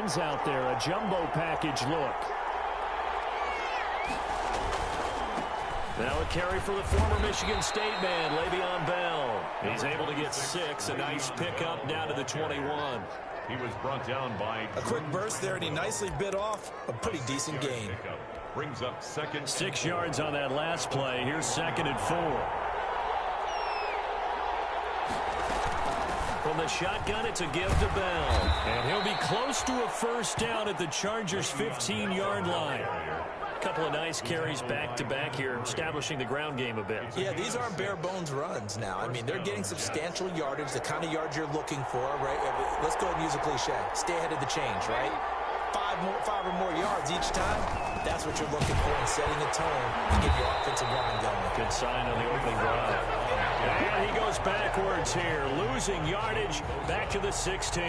ends out there. A jumbo package look. Now a carry for the former Michigan State man, Le'Veon Bell. He's able to get 6. A nice pickup down to the 21. He was brought down by a quick burst there, and he nicely bit off a pretty decent gain. Brings up second. 6 yards on that last play. Here's 2nd and 4. From the shotgun, it's a give to Bell. And he'll be close to a first down at the Chargers' 15-yard line. Couple of nice carries back-to-back here, establishing the ground game a bit. Yeah, these aren't bare-bones runs now. I mean, they're getting substantial yardage, the kind of yards you're looking for, right? Let's go ahead and use a cliche. Stay ahead of the change, right? 5 or more yards each time. That's what you're looking for in setting a tone to get your offensive line going. Good sign on the opening drive. And he goes backwards here, losing yardage back to the 16.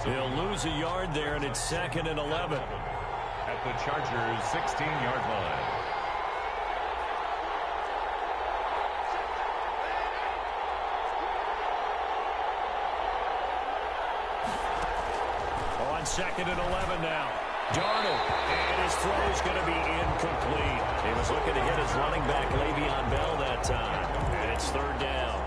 He'll lose a yard there, and it's 2nd and 11. At the Chargers' 16-yard line. On 2nd and 11 now. Darnold, and his throw is going to be incomplete. He was looking to hit his running back, Le'Veon Bell, that time. And it's 3rd down.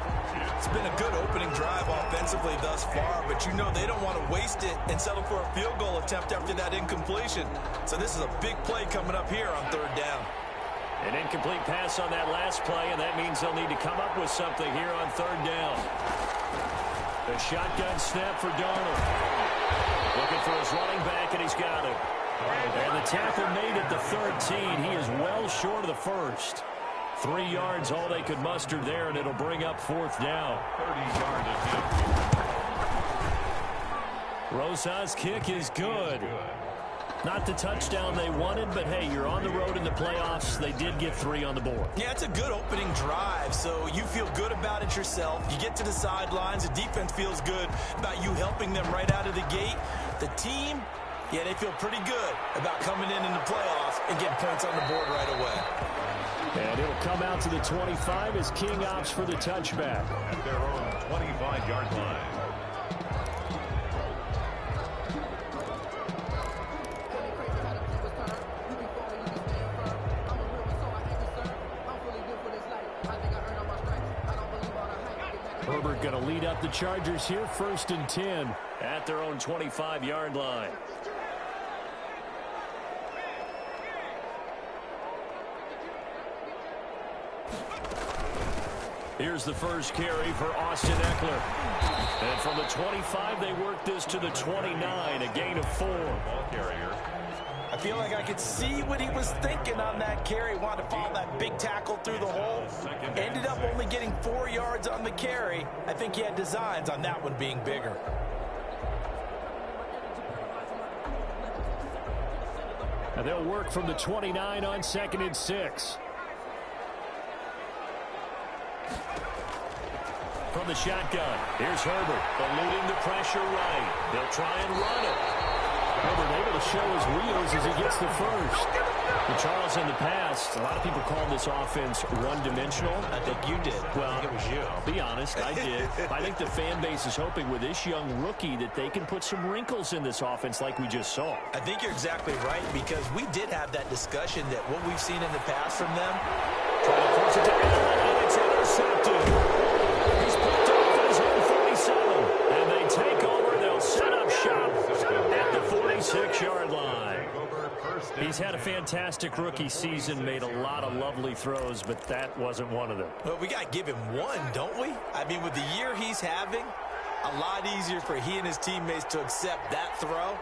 It's been a good opening drive offensively thus far, but you know they don't want to waste it and settle for a field goal attempt after that incompletion. So this is a big play coming up here on 3rd down. An incomplete pass on that last play, and that means they'll need to come up with something here on 3rd down. The shotgun snap for Darnold. Looking for his running back, and he's got it. And the tackle made at the 13. He is well short of the first. 3 yards, all they could muster there, and it'll bring up 4th down. 30-yard attempt. Rosas' kick is good. Not the touchdown they wanted, but hey, you're on the road in the playoffs. They did get 3 on the board. Yeah, it's a good opening drive, so you feel good about it yourself. You get to the sidelines. The defense feels good about you helping them right out of the gate. The team, yeah, they feel pretty good about coming in the playoffs and getting points on the board right away. And it'll come out to the 25 as King opts for the touchback. At their own 25-yard line. Herbert going to lead up the Chargers here, 1st and 10 at their own 25-yard line. Here's the first carry for Austin Eckler. And from the 25, they work this to the 29, a gain of 4. Ball carrier. I feel like I could see what he was thinking on that carry. Wanted to follow that big tackle through the hole. Ended up only getting 4 yards on the carry. I think he had designs on that one being bigger. And they'll work from the 29 on 2nd and 6. From the shotgun, here's Herbert, eluding the pressure right. They'll try and run it. Herbert able to show his wheels as he gets the first. And Charles, in the past, a lot of people call this offense one-dimensional. I think you did. Well, I think it was you. I'll be honest, I did. I think the fan base is hoping with this young rookie that they can put some wrinkles in this offense like we just saw. I think you're exactly right, because we did have that discussion that what we've seen in the past from them. Trying to force it to Allen, and it's intercepted. He's picked off at his own 47. And they take over. They'll set up shop at the 46-yard line. He's had a fantastic rookie season, made a lot of lovely throws, but that wasn't one of them. Well, we got to give him one, don't we? I mean, with the year he's having, a lot easier for he and his teammates to accept that throw,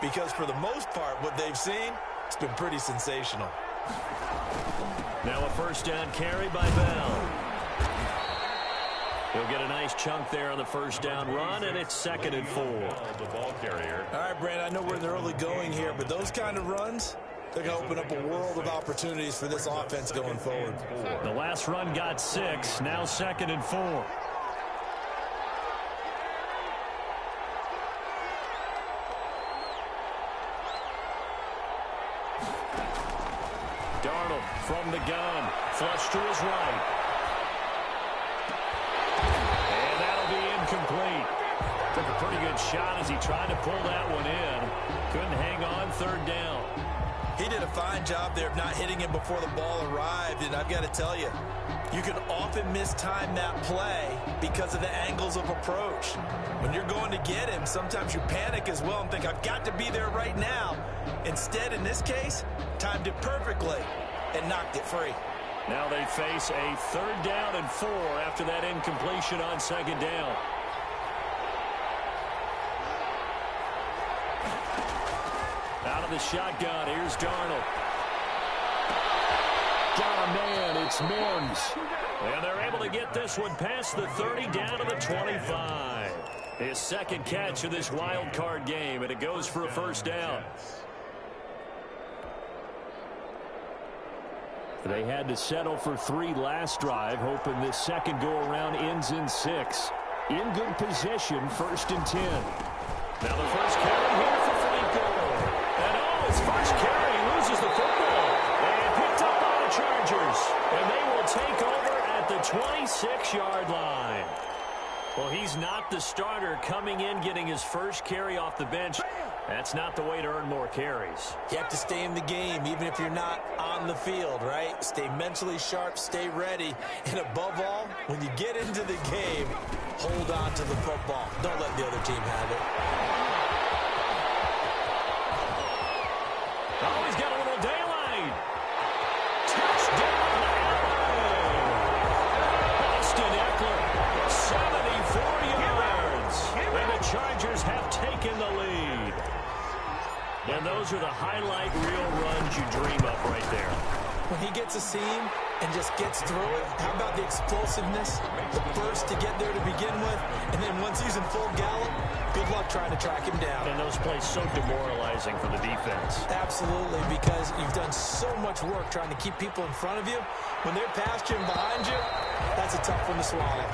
because for the most part, what they've seen, it's been pretty sensational. Now a first down carry by Bell. He'll get a nice chunk there on the first down run, and it's 2nd and 4. The ball carrier. All right, Brand, I know we're in the early going here, but those kind of runs, they're going to open up a world of opportunities for this offense going forward. The last run got 6, now 2nd and 4. Darnold from the gun, flush to his right. And that'll be incomplete. Took a pretty good shot as he tried to pull that one in. third down. He did a fine job there of not hitting him before the ball arrived, and I've got to tell you, you can often mistime that play because of the angles of approach. When you're going to get him, sometimes you panic as well and think, I've got to be there right now. Instead, in this case, timed it perfectly and knocked it free. Now they face a third down and 4 after that incompletion on second down. Out of the shotgun, here's Darnold. Got a man, it's Mims. And they're able to get this one past the 30 down to the 25. His second catch of this wild card game, and it goes for a first down. They had to settle for 3 last drive, hoping this second go-around ends in 6. In good position, 1st and 10. Now the first carry here for Franco. And his first carry loses the football. And picked up by the Chargers. And they will take over at the 26-yard line. Well, he's not the starter coming in, getting his first carry off the bench. That's not the way to earn more carries. You have to stay in the game, even if you're not on the field, right? Stay mentally sharp, stay ready. And above all, when you get into the game, hold on to the football. Don't let the other team have it. Oh, he's got a little daylight. Touchdown, Austin Eckler, 74 yards. And the Chargers have taken the lead. And those are the highlight reel runs you dream of right there. When he gets a seam and just gets through it, how about the explosiveness, the burst to get there to begin with, and then once he's in full gallop, good luck trying to track him down. And those plays so demoralizing for the defense. Absolutely, because you've done so much work trying to keep people in front of you. When they're past you and behind you, that's a tough one to swallow.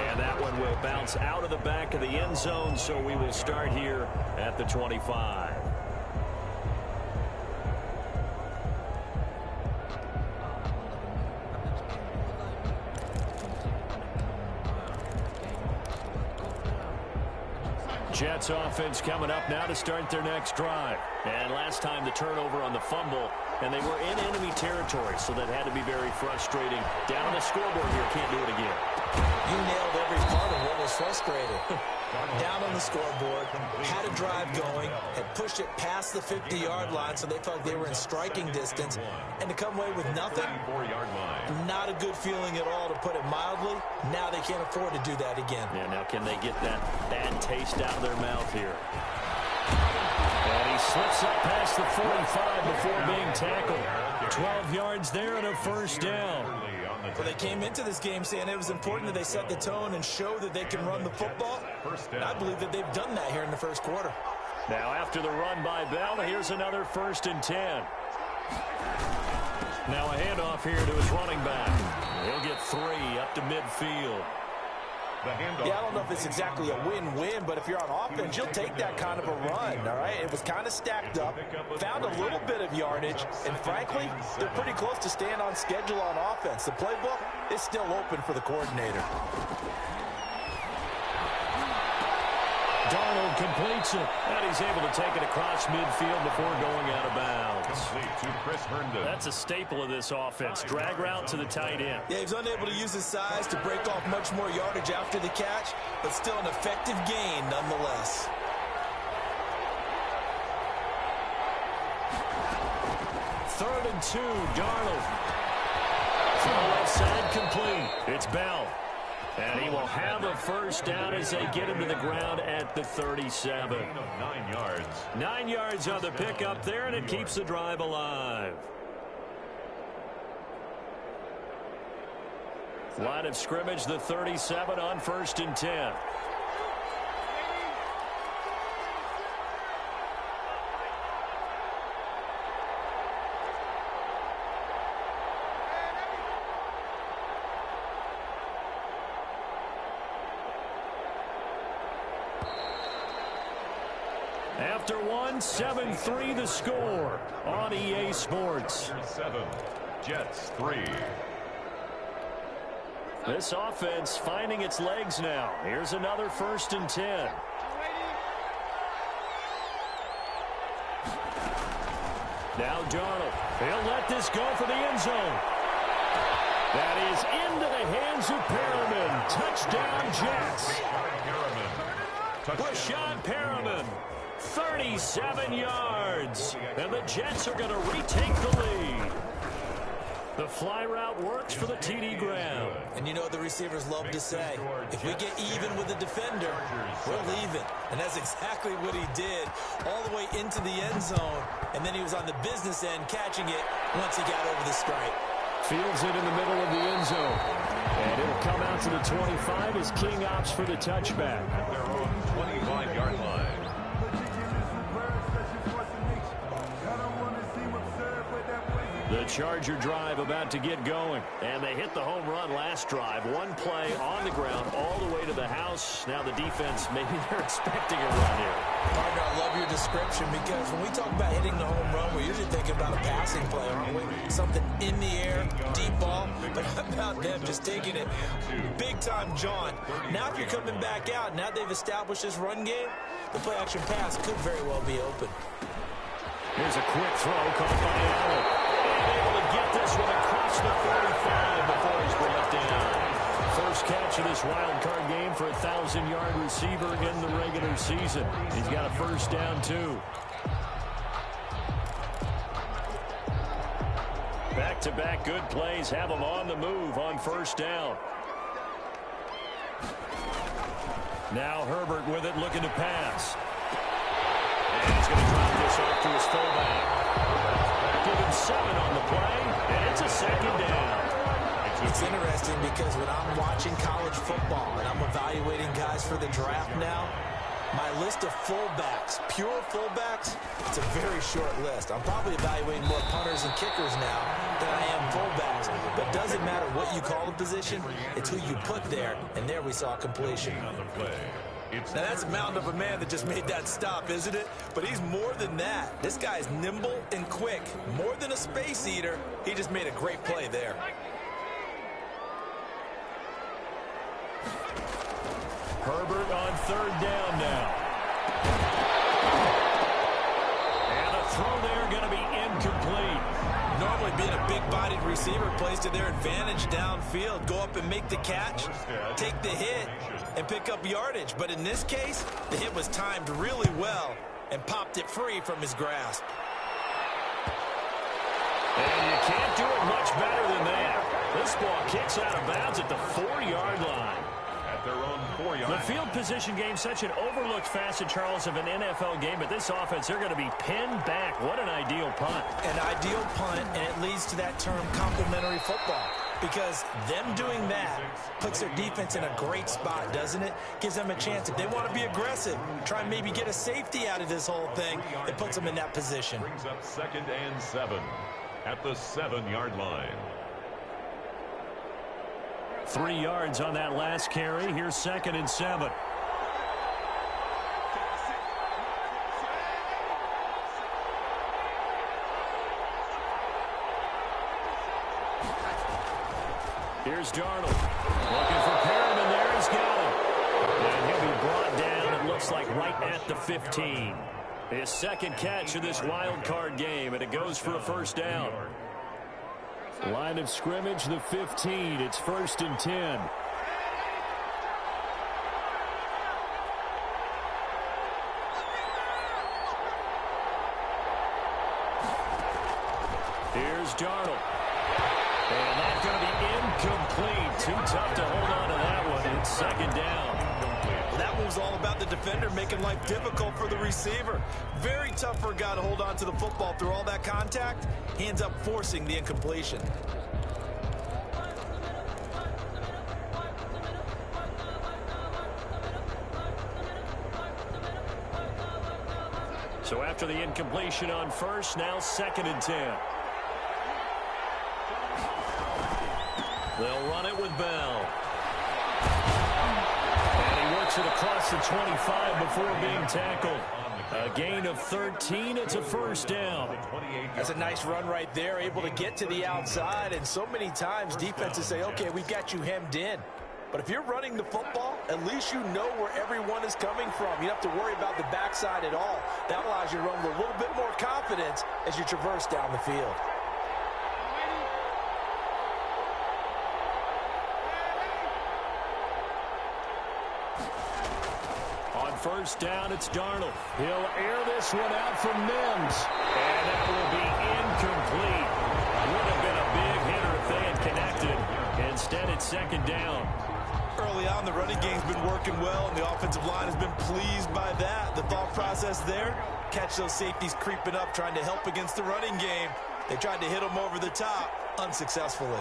And that one will bounce out of the back of the end zone, so we will start here at the 25. Jets offense coming up now to start their next drive. And last time the turnover on the fumble, and they were in enemy territory, so that had to be very frustrating. Down on the scoreboard here, can't do it again. You nailed every part of what was frustrating. Down on the scoreboard, had a drive going, had pushed it past the 50-yard line, so they felt they were in striking distance, and to come away with nothing, not a good feeling at all, to put it mildly. Now they can't afford to do that again. Yeah, now can they get that bad taste out of their mouth here? And he slips up past the 45 before being tackled. 12 yards there and a first down. Well, they came into this game saying it was important that they set the tone and show that they can run the football. And I believe that they've done that here in the first quarter. Now after the run by Bell, here's another 1st and 10. Now a handoff here to his running back. He'll get 3 up to midfield. Yeah, I don't know if it's exactly a win-win, but if you're on offense, you'll take that kind of a run, all right? It was kind of stacked up, found a little bit of yardage, and frankly, they're pretty close to staying on schedule on offense. The playbook is still open for the coordinator. Darnold completes it, and he's able to take it across midfield before going out of bounds. That's a staple of this offense. Drag route to the tight end. Yeah, he's unable to use his size to break off much more yardage after the catch, but still an effective gain nonetheless. Third and 2, Darnold. From the left side, complete. It's Bell. And he will have a first down as they get him to the ground at the 37. 9 yards. 9 yards on the pickup there, and it keeps the drive alive. Line of scrimmage, the 37 on 1st and 10. After one, 7-3 the score on EA Sports. 7, Jets 3. This offense finding its legs now. Here's another 1st and 10. Now Darnold. He'll let this go for the end zone. That is into the hands of Perriman. Touchdown, Jets. Rashad Perriman, 37 yards. And the Jets are going to retake the lead. The fly route works for the TD grab. And you know what the receivers love to say? If we get even with the defender, we're leaving. And that's exactly what he did all the way into the end zone. And then he was on the business end catching it once he got over the stripe. Fields it in the middle of the end zone. And it'll come out to the 25 as King opts for the touchback. At their own 25-yard line. The Charger drive about to get going. And they hit the home run last drive. One play on the ground all the way to the house. Now the defense, maybe they're expecting a run here. Partner, I love your description because when we talk about hitting the home run, we're usually thinking about a passing play, aren't we? Something in the air, deep ball. But how about them just taking it big-time John? Now if you're coming back out, now they've established this run game, the play-action pass could very well be open. Here's a quick throw caught by Allen. Able to get this one across the 45 before he's brought down. First catch of this wild card game for a 1,000-yard receiver in the regular season. He's got a first down, too. Back-to-back good plays have him on the move on first down. Now Herbert with it, looking to pass. And he's going to drop this off to his fullback. Give him 7 on the play, and it's a second down. It's interesting because when I'm watching college football and I'm evaluating guys for the draft now, my list of fullbacks, pure fullbacks, it's a very short list. I'm probably evaluating more punters and kickers now than I am fullbacks. But it doesn't matter what you call the position, it's who you put there, and there we saw completion. Now that's a mountain of a man that just made that stop, isn't it? But he's more than that. This guy is nimble and quick. More than a space eater, he just made a great play there. Herbert on third down now. And a throw there going to be incomplete. Normally being a big-bodied receiver plays to their advantage downfield. Go up and make the catch, take the hit, and pick up yardage. But in this case, the hit was timed really well and popped it free from his grasp. And you can't do it much better than that. This ball kicks out of bounds at the 4-yard line. At their own 4-yard line. The field position game, such an overlooked facet, Charles, of an NFL game. But this offense, they're going to be pinned back. What an ideal punt. An ideal punt, and it leads to that term complementary football. Because them doing that puts their defense in a great spot, doesn't it? Gives them a chance. If they want to be aggressive, try and maybe get a safety out of this whole thing, it puts them in that position. Brings up 2nd and 7 at the 7-yard line. 3 yards on that last carry. Here's 2nd and 7. Here's Darnold. Looking for Perriman there. He's got him. And he'll be brought down, it looks like, right at the 15. His second catch of this wild card game, and it goes for a first down. Line of scrimmage, the 15. It's 1st and 10. Here's Darnold. And that's going to be incomplete. Too tough to hold on to that one. It's 2nd down. Well, that one's all about the defender making life difficult for the receiver. Very tough for a guy to hold on to the football through all that contact. He ends up forcing the incompletion. So after the incompletion on first, now 2nd and 10. They'll run it with Bell. And he works it across the 25 before being tackled. A gain of 13. It's a first down. That's a nice run right there, able to get to the outside. And so many times defenses say, okay, we've got you hemmed in. But if you're running the football, at least you know where everyone is coming from. You don't have to worry about the backside at all. That allows you to run with a little bit more confidence as you traverse down the field. First down, it's Darnold. He'll air this one out for Mims. And that will be incomplete. Would have been a big hitter if they had connected. Instead, it's second down. Early on, the running game's been working well, and the offensive line has been pleased by that. The thought process there, catch those safeties creeping up, trying to help against the running game. They tried to hit them over the top, unsuccessfully.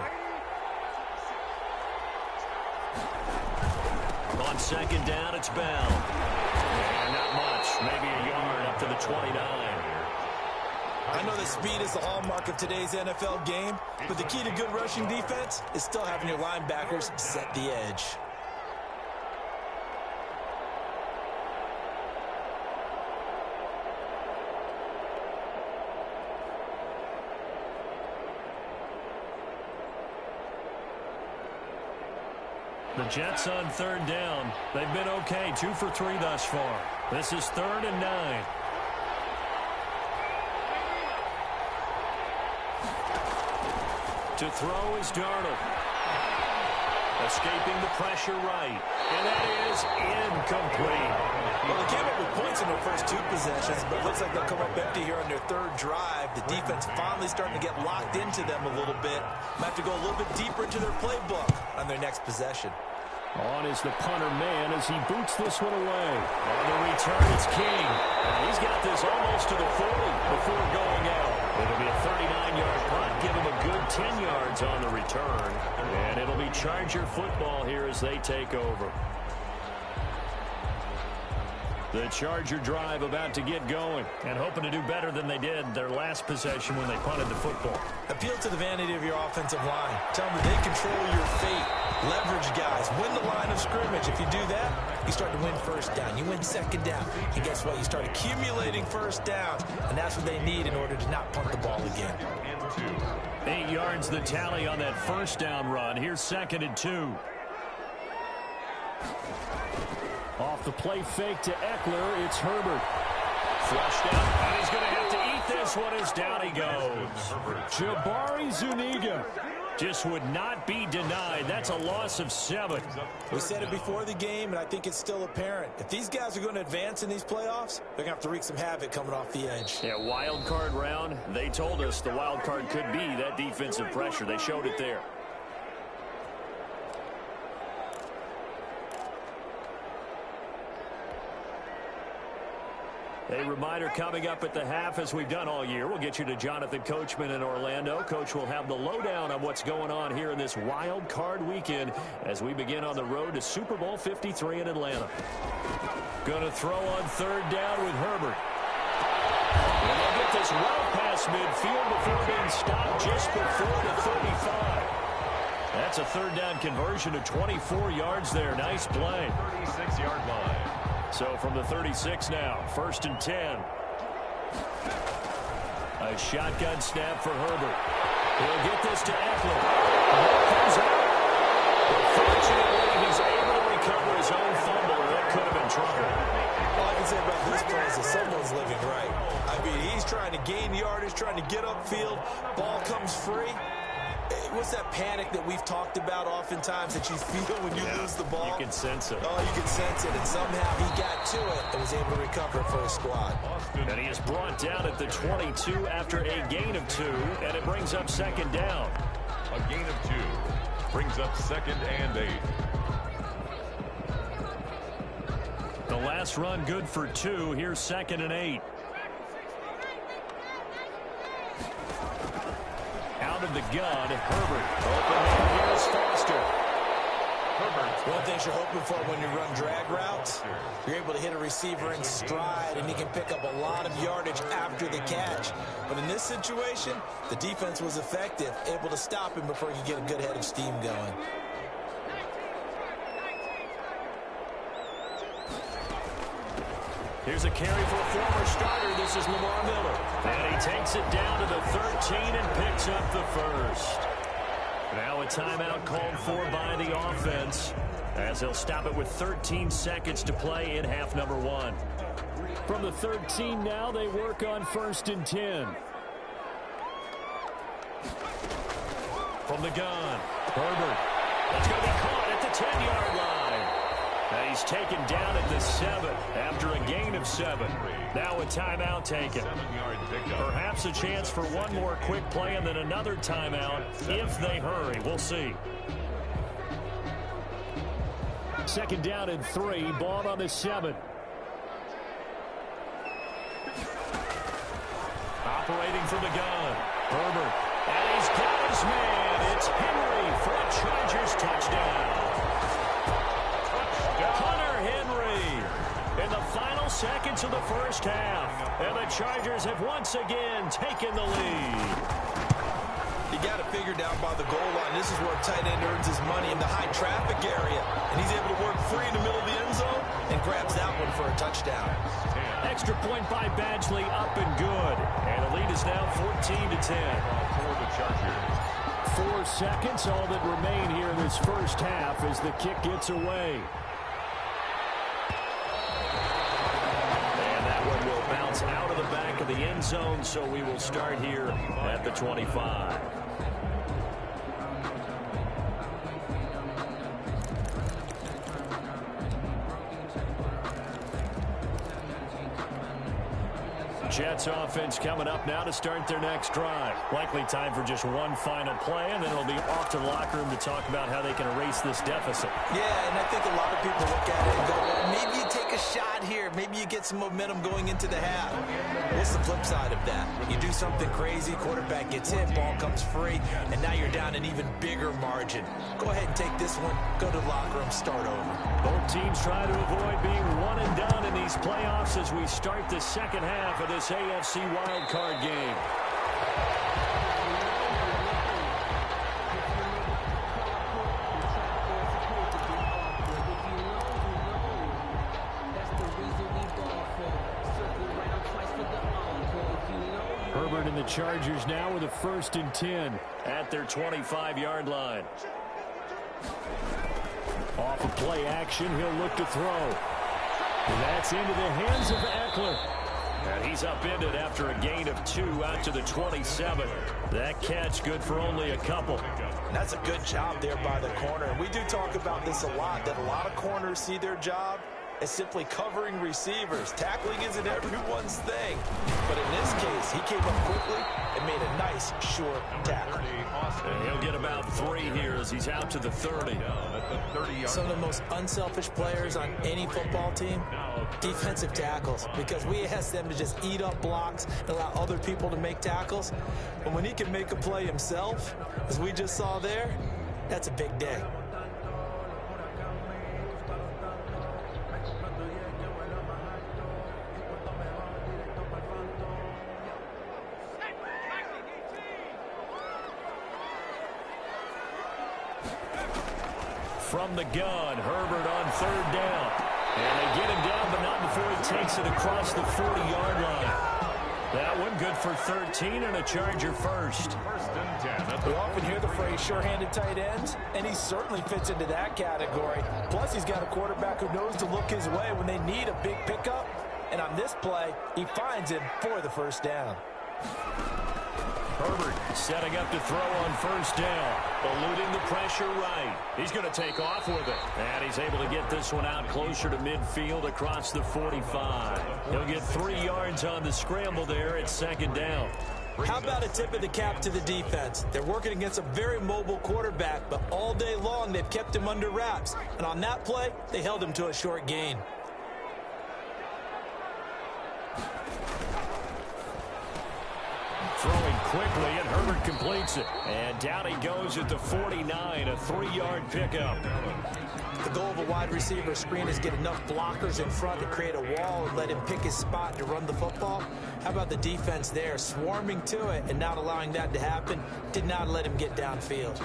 On second down, it's Bell. And not much, maybe a yard up to the 29. I know that speed is the hallmark of today's NFL game, but the key to good rushing defense is still having your linebackers set the edge. The Jets on third down. They've been okay, 2 for 3 thus far. This is 3rd and 9. To throw is Darnold. Escaping the pressure right. And that is incomplete. Well, they came up with points in their first 2 possessions, but it looks like they'll come up empty here on their 3rd drive. The defense finally starting to get locked into them a little bit. Might have to go a little bit deeper into their playbook on their next possession. On is the punter man as he boots this one away. On the return, it's King. And he's got this almost to the 40 before going out. It'll be a 39-yard punt. Give him a good 10 yards on the return. And it'll be Charger football here as they take over. The Charger drive about to get going and hoping to do better than they did their last possession when they punted the football. Appeal to the vanity of your offensive line. Tell them that they control your fate. Leverage guys. Win the line of scrimmage. If you do that, you start to win first down. You win second down. And guess what? You start accumulating first downs. And that's what they need in order to not punt the ball again. 8 yards the tally on that first down run. Here's 2nd and 2. Off the play fake to Eckler, it's Herbert. Flushed out, and he's going to have to eat this one as down he goes. Jabari Zuniga just would not be denied. That's a loss of 7. We said it before the game, and I think it's still apparent. If these guys are going to advance in these playoffs, they're going to have to wreak some havoc coming off the edge. Yeah, wild card round. They told us the wild card could be that defensive pressure. They showed it there. A reminder coming up at the half, as we've done all year. We'll get you to Jonathan Coachman in Orlando. Coach will have the lowdown on what's going on here in this wild card weekend as we begin on the road to Super Bowl 53 in Atlanta. Going to throw on 3rd down with Herbert. And they'll get this well past midfield before being stopped just before the 35. That's a 3rd down conversion of 24 yards there. Nice play. 36-yard line. So from the 36 now, 1st and 10. A shotgun snap for Herbert. He'll get this to Eckler. Comes out. Fortunately, he's able to recover his own fumble, or that could have been trouble. All I can say about this play is that someone's living right. I mean, he's trying to gain yardage, trying to get upfield. Ball comes free. What's that panic that we've talked about oftentimes that you feel when you lose the ball? You can sense it. Oh, you can sense it. And somehow he got to it and was able to recover for his squad. And he is brought down at the 22 after a gain of 2, and it brings up 2nd down. A gain of 2 brings up 2nd and 8. The last run good for 2. Here's 2nd and 8. Out of the gun, Herbert. Open, here's Foster. Herbert. One thing you're hoping for when you run drag routes, you're able to hit a receiver in stride, and he can pick up a lot of yardage after the catch. But in this situation, the defense was effective, able to stop him before he could get a good head of steam going. Here's a carry for a former starter. This is Lamar Miller. And he takes it down to the 13 and picks up the 1st. Now a timeout called for by the offense, as they'll stop it with 13 seconds to play in half number one. From the 13 now, they work on 1st and 10. From the gun, Herbert. That's going to be caught at the 10-yard line. And he's taken down at the 7 after a gain of 7. Now a timeout taken. Perhaps a chance for one more quick play and then another timeout if they hurry. We'll see. 2nd down and 3. Ball on the 7. Operating from the gun, Herbert. And he's got his man. It's Henry for a Chargers touchdown. Hunter Henry in the final seconds of the first half. And the Chargers have once again taken the lead. You got to figure down by the goal line. This is where a tight end earns his money, in the high traffic area. And he's able to work free in the middle of the end zone and grabs that one for a touchdown. Extra point by Badgley, up and good. And the lead is now 14-10. For the Chargers. 4 seconds, all that remain here in this first half as the kick gets away. And that one will bounce out of the back of the end zone, so we will start here at the 25. Jets offense coming up now to start their next drive. Likely time for just one final play, and then it'll be off to the locker room to talk about how they can erase this deficit. Yeah, and I think a lot of people look at it and go, well, maybe you take a shot here. Maybe you get some momentum going into the half. What's the flip side of that? You do something crazy, quarterback gets hit, ball comes free, and now you're down an even bigger margin. Go ahead and take this one, go to the locker room, start over. Both teams try to avoid being one and done in these playoffs as we start the second half of this AFC wildcard game. Herbert and the Chargers now with a 1st and 10 at their 25-yard line. Off of play action, he'll look to throw. And that's into the hands of Eckler. And he's upended after a gain of 2 out to the 27. That catch good for only a couple. And that's a good job there by the corner. And we do talk about this a lot, that a lot of corners see their job as simply covering receivers. Tackling isn't everyone's thing. But in this case, he came up quickly and made a nice, short tackle. And he'll get about 3 here as he's out to the 30. Some of the most unselfish players on any football team, defensive tackles, because we ask them to just eat up blocks and allow other people to make tackles. But when he can make a play himself, as we just saw there, that's a big day. From the gun, Herbert on 3rd down. And they get him down, but not before he takes it across the 40-yard line. That one good for 13 and a Charger first. 1st and 10. We often hear the phrase sure-handed tight ends, and he certainly fits into that category. Plus, he's got a quarterback who knows to look his way when they need a big pickup. And on this play, he finds him for the 1st down. Herbert setting up to throw on 1st down. Eluding the pressure right. He's going to take off with it. And he's able to get this one out closer to midfield across the 45. He'll get 3 yards on the scramble there at 2nd down. How about a tip of the cap to the defense? They're working against a very mobile quarterback, but all day long they've kept him under wraps. And on that play, they held him to a short gain. Throwing quickly, and Herbert completes it. And down he goes at the 49, a 3-yard pickup. The goal of a wide receiver screen is get enough blockers in front to create a wall and let him pick his spot to run the football. How about the defense there, swarming to it and not allowing that to happen? Did not let him get downfield.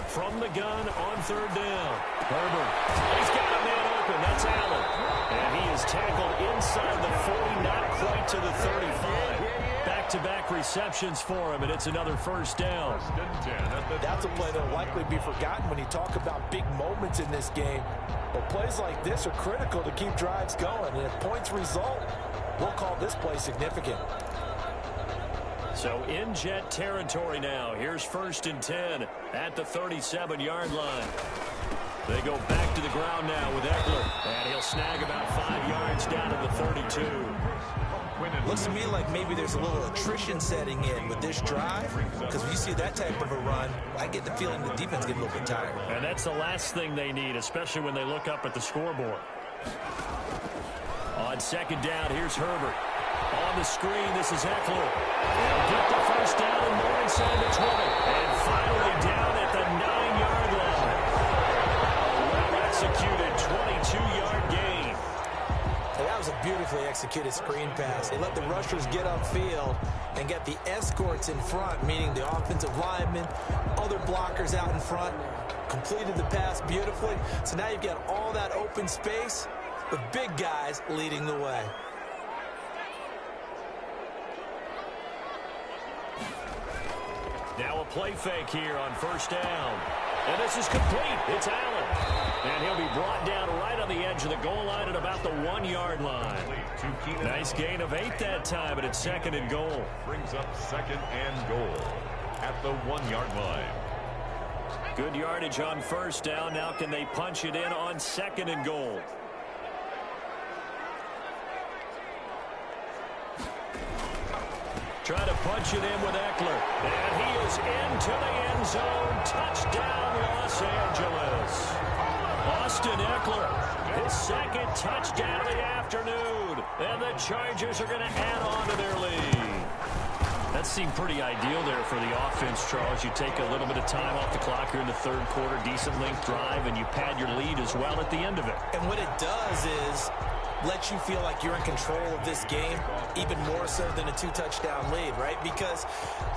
from the gun on third down. Herbert. He's got a man open. That's Allen. And he is tackled inside the 40, not quite to the 35. Back-to-back receptions for him, and it's another first down. That's a play that will likely be forgotten when you talk about big moments in this game. But plays like this are critical to keep drives going. And if points result, we'll call this play significant. So in Jet territory now. Here's 1st and 10 at the 37-yard line. They go back to the ground now with Eckler. And he'll snag about 5 yards down to the 32. Looks to me like maybe there's a little attrition setting in with this drive, because when you see that type of a run, I get the feeling the defense getting a little bit tired. And that's the last thing they need, especially when they look up at the scoreboard. On 2nd down, here's Herbert. On the screen, this is Eckler. They'll get the first down and more inside the 20. And finally down at the 9-yard line. A well-executed 22-yard gain. That was a beautifully executed screen pass. They let the rushers get upfield and get the escorts in front, meaning the offensive linemen, other blockers out in front, completed the pass beautifully. So now you've got all that open space with big guys leading the way. Now a play fake here on 1st down. And this is complete. It's Allen. And he'll be brought down right on the edge of the goal line at about the 1-yard line. Nice gain of 8 that time, but it's 2nd and goal. Brings up 2nd and goal at the 1-yard line. Good yardage on 1st down. Now can they punch it in on 2nd and goal? Try to punch it in with Eckler. And he is into the end zone. Touchdown, Los Angeles. Austin Eckler, his 2nd touchdown of the afternoon. And the Chargers are going to add on to their lead. That seemed pretty ideal there for the offense, Charles. You take a little bit of time off the clock here in the 3rd quarter, decent length drive, and you pad your lead as well at the end of it. And what it does is let you feel like you're in control of this game, even more so than a 2-touchdown lead, right? Because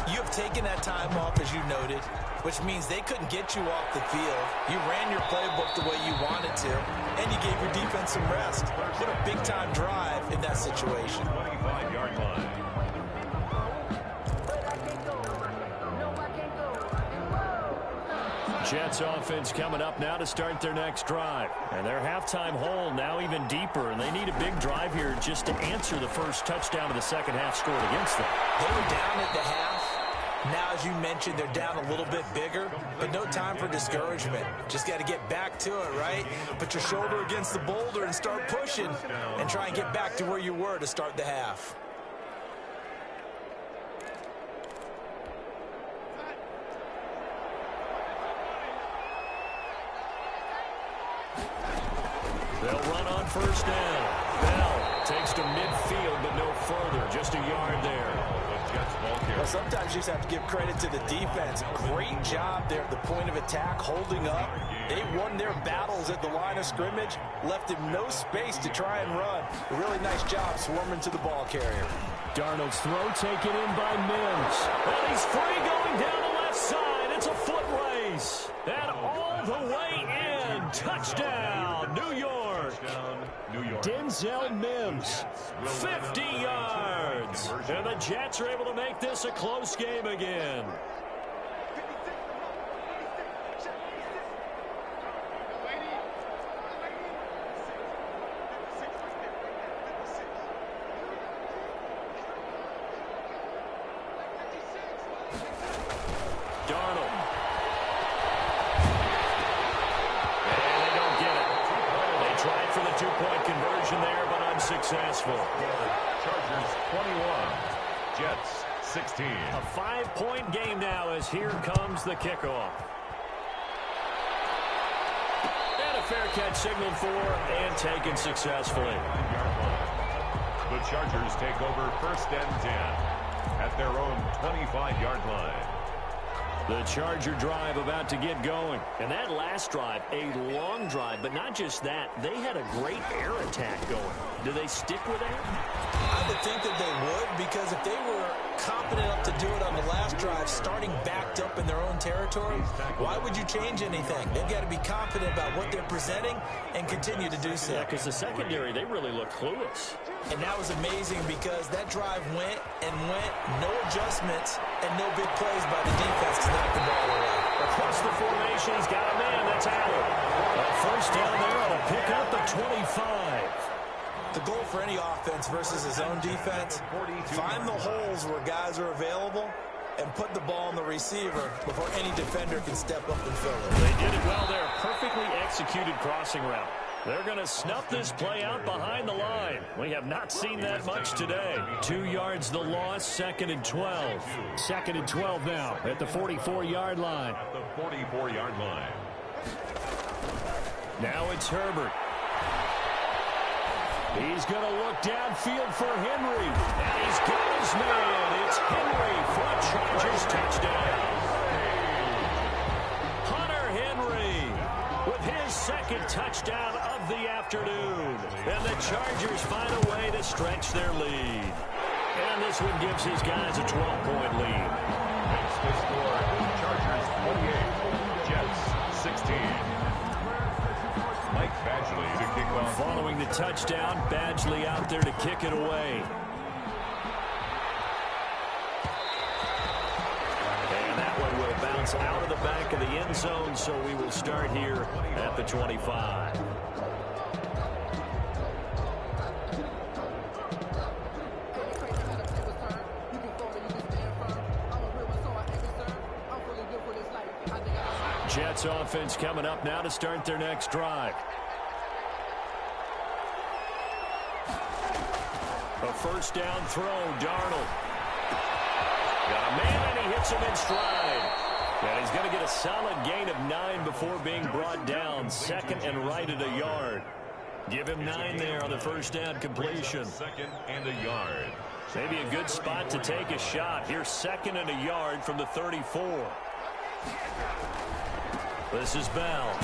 you have taken that time off, as you noted, which means they couldn't get you off the field. You ran your playbook the way you wanted to, and you gave your defense some rest. What a big-time drive in that situation. 25-yard line. Jets offense coming up now to start their next drive. And their halftime hole now even deeper, and they need a big drive here just to answer the first touchdown of the second half scored against them. They were down at the half. Now, as you mentioned, they're down a little bit bigger, but no time for discouragement. Just got to get back to it, right? Put your shoulder against the boulder and start pushing and try and get back to where you were to start the half. They'll run on 1st down. Bell takes to midfield, but no further. Just a yard there. Well, sometimes you just have to give credit to the defense. Great job there at the point of attack, holding up. They won their battles at the line of scrimmage, left him no space to try and run. A really nice job swarming to the ball carrier. Darnold's throw taken in by Mims. And he's free going down the left side. It's a foot race. And all the way in. Touchdown, New York. Denzel Mims, 50 yards. And the Jets are able to make this a close game again. Darnold. And they don't get it. They tried for the 2-point conversion there, but unsuccessful. Chargers 21, Jets 16. A 5-point game now as here comes the kickoff. And a fair catch signaled for and taken successfully. The Chargers take over 1st and 10 at their own 25-yard line. The Charger drive about to get going. And that last drive, a long drive, but not just that. They had a great air attack going. Do they stick with that? I would think that they would, because if they were confident enough to do it on the last drive, starting backed up in their own territory, why would you change anything? They've got to be confident about what they're presenting and continue to do so. Yeah, because the secondary, they really look clueless. And that was amazing because that drive went and went, no adjustments, and no big plays by the defense to knock the ball away. Across the formation, he's got a man. That's Allen. First down there on a pick up the 25. The goal for any offense versus his own defense, find the holes where guys are available and put the ball on the receiver before any defender can step up and fill it. They did it well there. Perfectly executed crossing route. They're going to snuff this play out behind the line. We have not seen that much today. 2 yards the loss, 2nd and 12. 2nd and 12 now at the 44-yard line. At the 44-yard line. Now it's Herbert. He's going to look downfield for Henry. And he's got his man. It's Henry for a Chargers touchdown. Hunter Henry with his 2nd touchdown of the afternoon. And the Chargers find a way to stretch their lead. And this one gives his guys a 12-point lead. Makes the score Chargers 48, Jets 16. Mike Badgley to kick off. Following the touchdown, Badgley out there to kick it away. And that one will bounce out of the back of the end zone, so we will start here at the 25. Jets offense coming up now to start their next drive. A first down throw, Darnold. Got a man, and he hits him in stride. And he's going to get a solid gain of 9 before being brought down. 2nd and right at a yard. Give him 9 there on the first down completion. 2nd and a yard. Maybe a good spot to take a shot. Here's 2nd and a yard from the 34. This is Bell.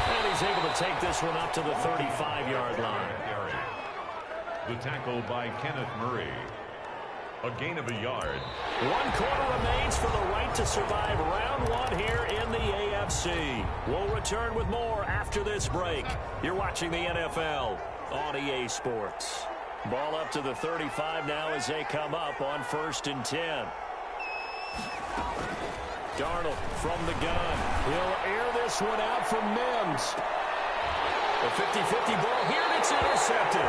And he's able to take this one up to the 35-yard line. The tackle by Kenneth Murray. A gain of a yard. 1 quarter remains for the right to survive round 1 here in the AFC. We'll return with more after this break. You're watching the NFL on EA Sports. Ball up to the 35 now as they come up on 1st and 10. Darnold from the gun. He'll air this one out from Mims. A 50-50 ball here, and it's intercepted.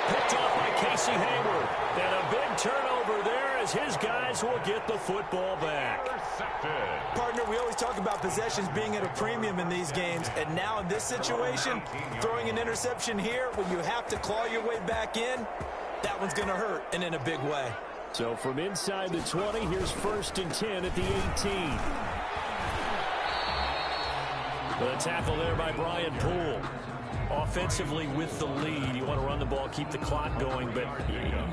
Picked off by Casey Hayward. And a big turnover there as his guys will get the football back. Intercepted. Partner, we always talk about possessions being at a premium in these games, and now in this situation, throwing an interception here when you have to claw your way back in, that one's going to hurt, and in a big way. So from inside the 20, here's 1st and 10 at the 18. The tackle there by Brian Poole. Offensively with the lead, you want to run the ball, keep the clock going, but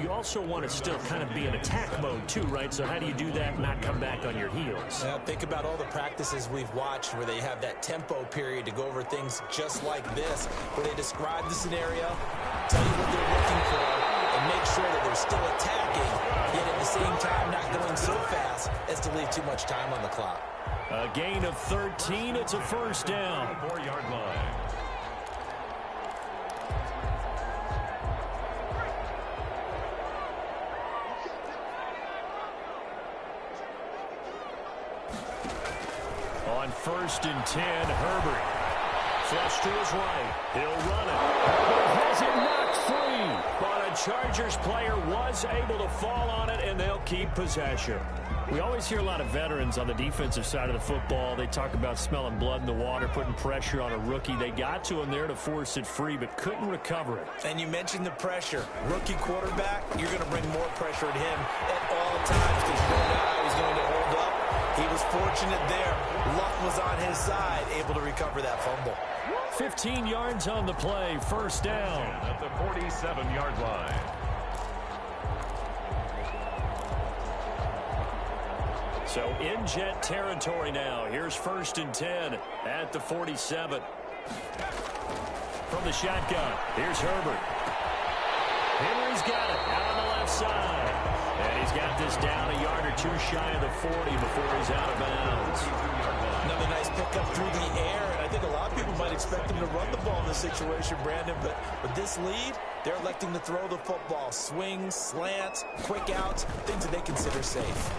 you also want to still kind of be in attack mode too, right? So how do you do that and not come back on your heels? Yeah, think about all the practices we've watched where they have that tempo period to go over things just like this, where they describe the scenario, tell you what they're looking for, and make sure that they're still attacking, yet at the same time not going so fast as to leave too much time on the clock. A gain of 13, it's a first down. 4-yard line. On 1st and 10, Herbert. Flush to his right. He'll run it. Herbert has it knocked free. But a Chargers player was able to fall on it, and they'll keep possession. We always hear a lot of veterans on the defensive side of the football. They talk about smelling blood in the water, putting pressure on a rookie. They got to him there to force it free, but couldn't recover it. And you mentioned the pressure. Rookie quarterback, you're going to bring more pressure at him at all times because you don't know how he's going to hold up. He was fortunate there. Luck was on his side, able to recover that fumble. 15 yards on the play, first down. At the 47-yard line. So in Jet territory now. Here's 1st and 10 at the 47. From the shotgun, here's Herbert. Henry's got it out on the left side. And he's got this down a yard or two shy of the 40 before he's out of bounds. Another nice pickup through the air, and I think a lot of people might expect him to run the ball in this situation, Brandon, but with this lead, they're electing to throw the football. Swings, slants, quick outs, things that they consider safe.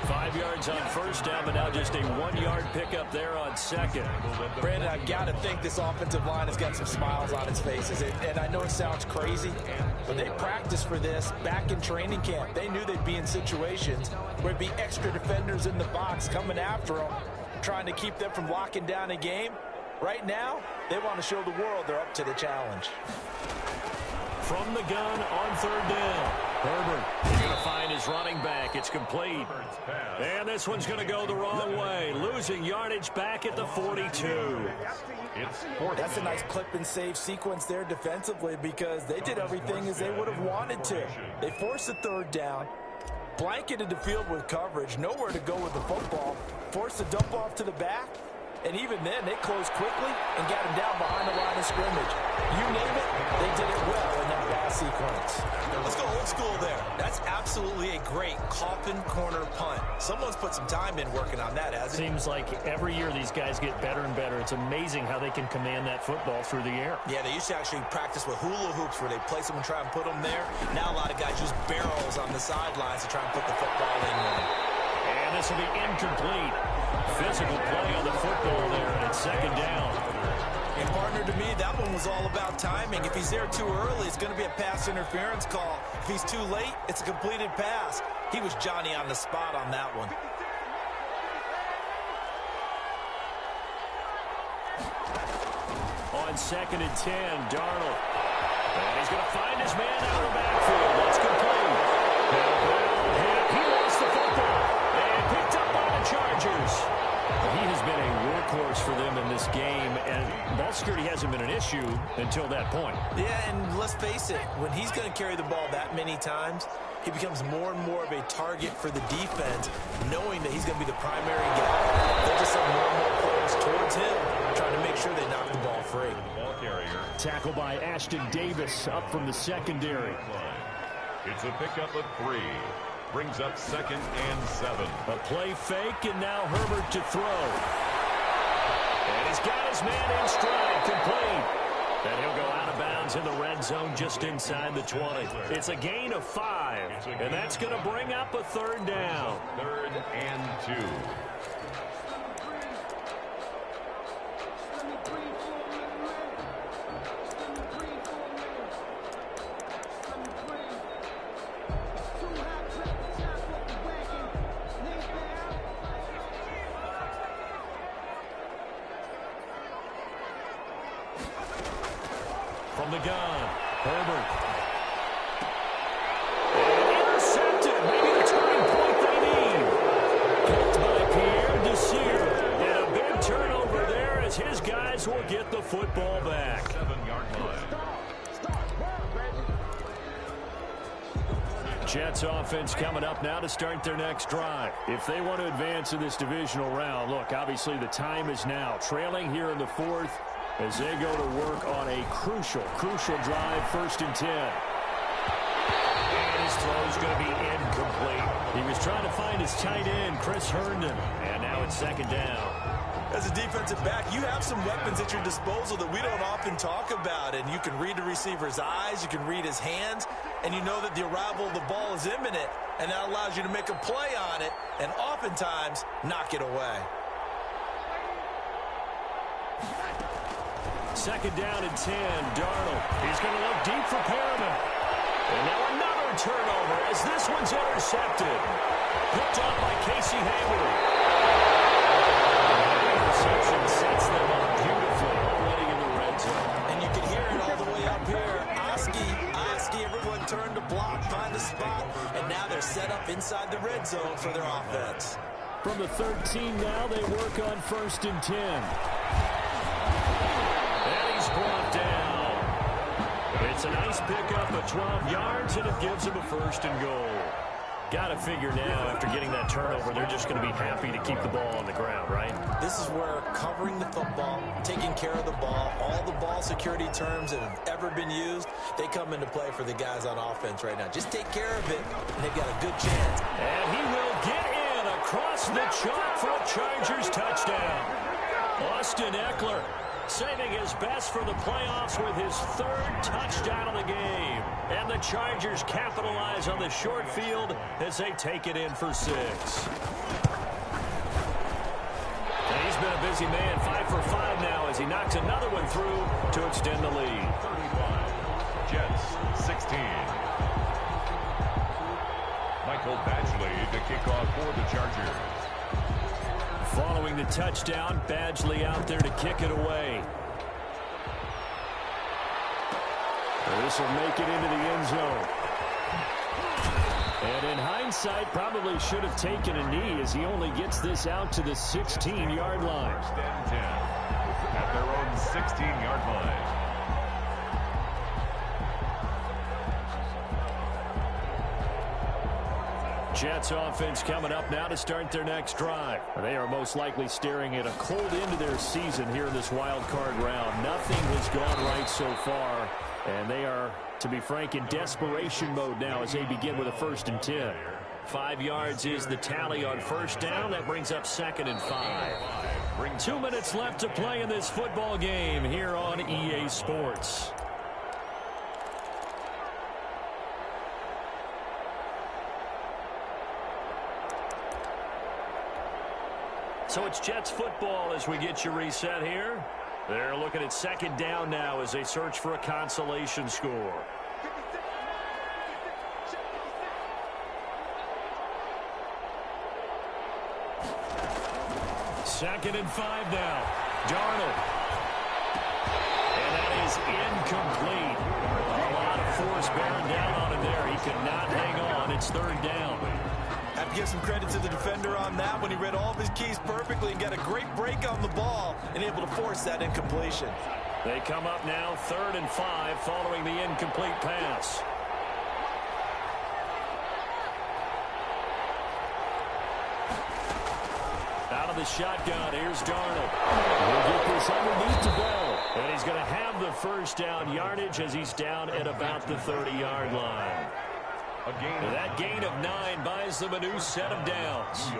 5 yards on 1st down, but now just a 1-yard pickup there on 2nd. Brandon, I've got to think this offensive line has got some smiles on its faces. And I know it sounds crazy, but they practiced for this back in training camp. They knew they'd be in situations where it'd be extra defenders in the box coming after them, trying to keep them from locking down a game. Right now, they want to show the world they're up to the challenge. From the gun on 3rd down. Herbert is going to find his running back. It's complete. And this one's going to go the wrong way. Losing yardage back at the 42. That's a nice clip and save sequence there defensively because they did everything as they would have wanted to. They forced the 3rd down, blanketed the field with coverage, nowhere to go with the football, forced the dump off to the back, and even then they closed quickly and got him down behind the line of scrimmage. You name it, they did it well in that pass sequence. Let's go old school there. That's absolutely a great coffin corner punt. Someone's put some time in working on that, hasn't it? Seems like every year these guys get better and better. It's amazing how they can command that football through the air. Yeah, they used to actually practice with hula hoops where they place them and try and put them there. Now a lot of guys use barrels on the sidelines to try and put the football in there. And this will be incomplete. Physical play on the football there, and it's 2nd down. And partner, to me, that one was all about timing. If he's there too early, it's going to be a pass interference call. If he's too late, it's a completed pass. He was Johnny on the spot on that one. On 2nd and 10, Darnold. And he's going to find his man out of the backfield. That's complete. He lost the football and picked up by the Chargers. He has been a workhorse for them in this game, and ball security hasn't been an issue until that point. Yeah, and let's face it, when he's going to carry the ball that many times, he becomes more and more of a target for the defense, knowing that he's going to be the primary guy. They'll just send more and more players towards him, trying to make sure they knock the ball free. Tackle by Ashton Davis up from the secondary. It's a pickup of 3. Brings up 2nd and 7. A play fake, and now Herbert to throw. And he's got his man in stride, complete. And he'll go out of bounds in the red zone just inside the 20. It's a gain of 5, and that's going to bring up a 3rd down. 3rd and 2. From the gun, Herbert. And intercepted. Maybe the turning point they need. Picked by Pierre Desir. And a big turnover there as his guys will get the football back. 7-yard line. Jets offense coming up now to start their next drive. If they want to advance in this divisional round, look, obviously the time is now. Trailing here in the 4th. As they go to work on a crucial drive, 1st and 10. And his throw's going to be incomplete. He was trying to find his tight end, Chris Herndon. And now it's 2nd down. As a defensive back, you have some weapons at your disposal that we don't often talk about. And you can read the receiver's eyes, you can read his hands, and you know that the arrival of the ball is imminent. And that allows you to make a play on it and oftentimes knock it away. 2nd down and 10, Darnold. He's going to look deep for Perriman. And now another turnover as this one's intercepted. Picked up by Casey Hayward. The interception sets them up beautifully already in the red zone. And you can hear it all the way up here. Oski, everyone turned to block, find a spot, and now they're set up inside the red zone for their offense. From the 13 now, they work on 1st and 10. Brought down. It's a nice pickup of 12 yards, and it gives him a 1st and goal. Got to figure now, after getting that turnover, they're just going to be happy to keep the ball on the ground, right? This is where covering the football, taking care of the ball, all the ball security terms that have ever been used, they come into play for the guys on offense right now. Just take care of it, and they've got a good chance. And he will get in across the chalk for a Chargers touchdown. Austin Eckler saving his best for the playoffs with his third touchdown of the game. And the Chargers capitalize on the short field as they take it in for 6. And he's been a busy man, 5 for 5 now as he knocks another one through to extend the lead. 35, Jets 16. Michael Badgley to kick off for the Chargers. Following the touchdown, Badgley out there to kick it away. This will make it into the end zone. And in hindsight, probably should have taken a knee as he only gets this out to the 16-yard line. First and 10 at their own 16-yard line. Jets offense coming up now to start their next drive. They are most likely staring at a cold end to their season here in this wild card round. Nothing has gone right so far, and they are, to be frank, in desperation mode now as they begin with a 1st and 10. 5 yards is the tally on first down. That brings up 2nd and 5. 2 minutes left to play in this football game here on EA Sports. So it's Jets football as we get you reset here. They're looking at 2nd down now as they search for a consolation score. Second and 5 now. Darnold. And that is incomplete. A lot of force bearing down on him there. He could not hang on. It's 3rd down. Have to give some credit to the defender on that when he read all of his keys perfectly and got a great break on the ball and able to force that incompletion. They come up now 3rd and 5 following the incomplete pass. Out of the shotgun, here's Darnold. He'll get this underneath to Bell. And he's going to have the 1st down yardage as he's down at about the 30-yard line. That gain of 9 buys them a new set of downs.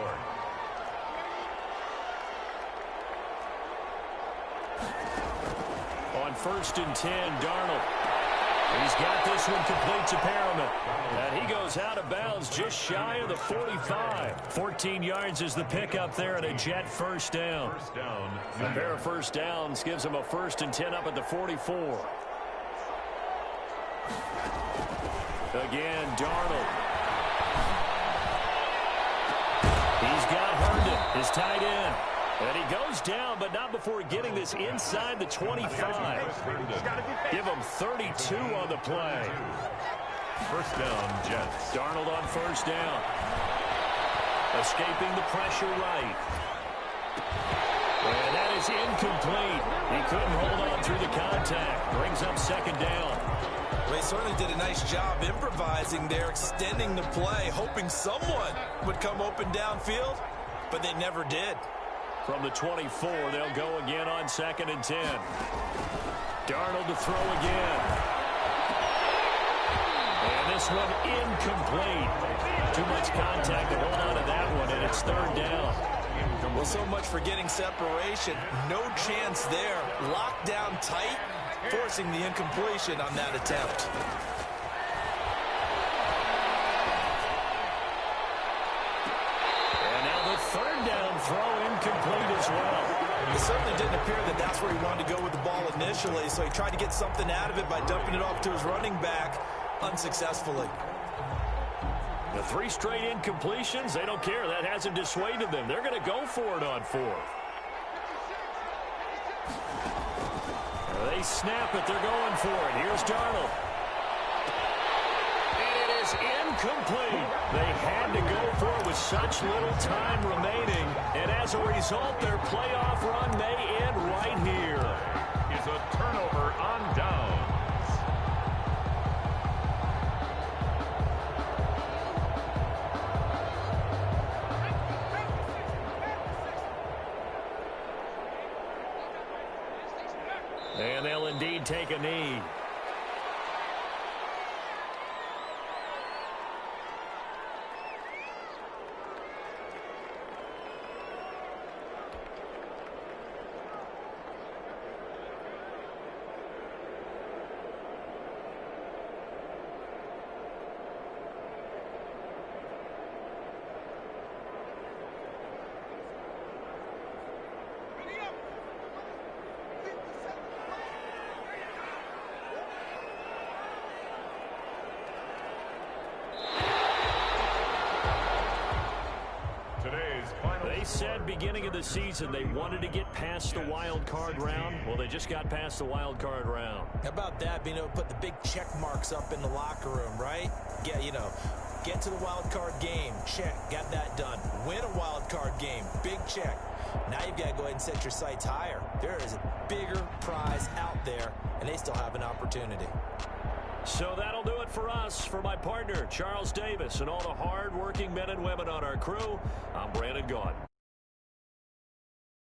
On 1st and 10, Darnold. He's got this one complete to Perriman. And he goes out of bounds just shy of the 45. 14 yards is the pickup there and a Jet 1st down. A pair of 1st downs gives him a 1st and 10 up at the 44. Again, Darnold. He's got Herndon, his tight end. And he goes down, but not before getting this inside the 25. Give him 32 on the play. 1st down, Jets. Darnold on 1st down. Escaping the pressure right. And that is incomplete. He couldn't hold on through the contact. Brings up 2nd down. They certainly did a nice job improvising there, extending the play, hoping someone would come open downfield, but they never did. From the 24, they'll go again on 2nd and 10. Darnold to throw again. And this one incomplete. Too much contact to hold on to that one, and it's 3rd down. Well, so much for getting separation. No chance there. Locked down tight, forcing the incompletion on that attempt. And now the 3rd down throw incomplete as well. It certainly didn't appear that that's where he wanted to go with the ball initially, so he tried to get something out of it by dumping it off to his running back unsuccessfully. The 3 straight incompletions, they don't care. That hasn't dissuaded them. They're going to go for it on 4th. They snap it. They're going for it. Here's Darnold. And it is incomplete. They had to go for it with such little time remaining. And as a result, their playoff run may end right here. Is a turnover on downs. he'd take a knee. They said beginning of the season they wanted to get past the wild card round. Well, they just got past the wild card round. How about that, being able to put the big check marks up in the locker room, right? Get to the wild card game, check, got that done. Win a wild card game, big check. Now you've got to go ahead and set your sights higher. There is a bigger prize out there, and they still have an opportunity. So that'll do it for us. For my partner, Charles Davis, and all the hard-working men and women on our crew, I'm Brandon Gaudin.